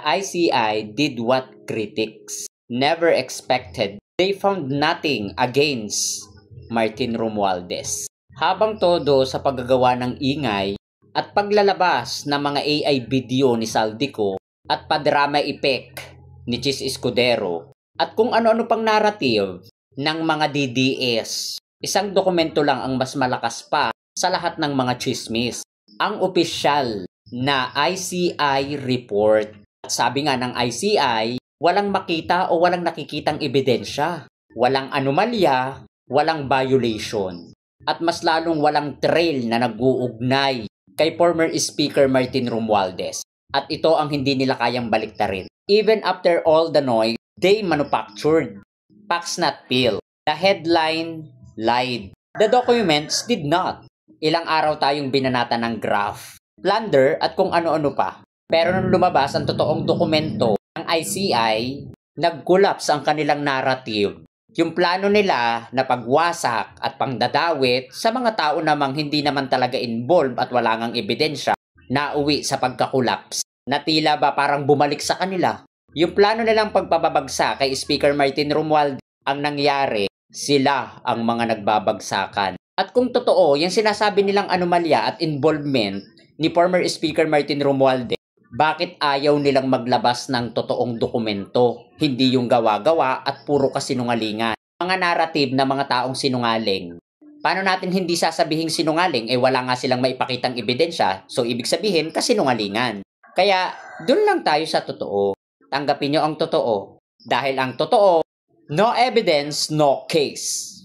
the ICI did what critics never expected. They found nothing against Martin Romualdez. Habang todo sa paggagawa ng ingay at paglalabas ng mga AI video ni Saldico at padrama effect ni Chis Escudero at kung ano-ano pang narrative ng mga DDS, isang dokumento lang ang mas malakas pa sa lahat ng mga chismis. Ang opisyal na ICI report. At sabi nga ng ICI, walang makita o walang nakikitang ebidensya. Walang anomalya, walang violation. At mas lalong walang trail na nag-uugnay kay former Speaker Martin Romualdez. At ito ang hindi nila kayang baliktarin. Even after all the noise, they manufactured. Facts not pill. The headline lied. The documents did not. Ilang araw tayong binanata ng graph, plunder at kung ano-ano pa. Pero nung lumabas ang totoong dokumento ng ICI, nag-collapse ang kanilang narrative. Yung plano nila na pagwasak at pangdadawit sa mga tao namang hindi naman talaga involved at wala ngang ebidensya, nauwi sa pagka-collapse. Na tila ba parang bumalik sa kanila. Yung plano nilang pagpababagsak kay Speaker Martin Romualdez, ang nangyari, sila ang mga nagbabagsakan. At kung totoo, yung sinasabi nilang anomalya at involvement ni former Speaker Martin Romualdez, bakit ayaw nilang maglabas ng totoong dokumento? Hindi yung gawa-gawa at puro kasinungalingan. Mga narrative na mga taong sinungaling. Paano natin hindi sasabihing sinungaling? Wala nga silang maipakitang ebidensya, so ibig sabihin kasinungalingan. Kaya, dun lang tayo sa totoo. Tanggapin nyo ang totoo. Dahil ang totoo, no evidence, no case.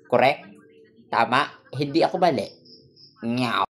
Correct? Tama? Hindi ako mali. Ngaw.